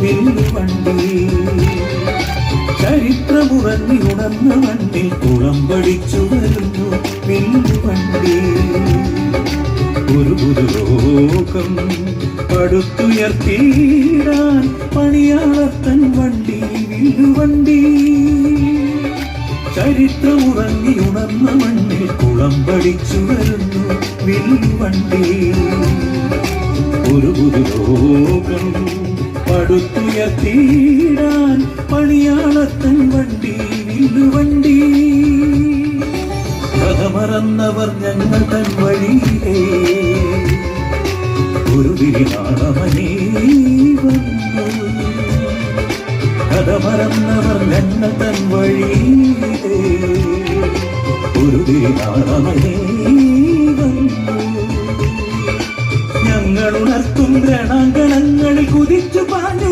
വില്ലുവണ്ടി ചരിത്രമുറങ്ങി ഉണർന്ന മണ്ണിൽ കുളമ്പടിച്ചു വരുന്നു വില്ലുവണ്ടി. ഒരു പുതുലോകം പടുത്തുയർത്തിയിടാൻ പണിയാളത്തൻ വണ്ടി വില്ലുവണ്ടി. ചരിത്രമുറങ്ങി ഉണർന്ന മണ്ണിൽ കുളമ്പടിച്ചു വരുന്നു വില്ലുവണ്ടി. ഒരു പുതുലോകം പടുത്തുയർത്തിയിടാൻ പണിയാളത്തൻ വണ്ടി വില്ലുവണ്ടി. കഥ മറന്നവർ ഞങ്ങൾ തൻ വഴിയിലേ ഒരു വിരിനാളമനേ വന്നു. കഥ മറന്നവർ ഞങ്ങൾ തൻ വഴിയിലേ ഒരു വിരിനാളമനേ വന്നു. ഞങ്ങളുണർത്തും രണാങ്കണങ്ങളിൽ കുതിച്ചു പാഞ്ഞു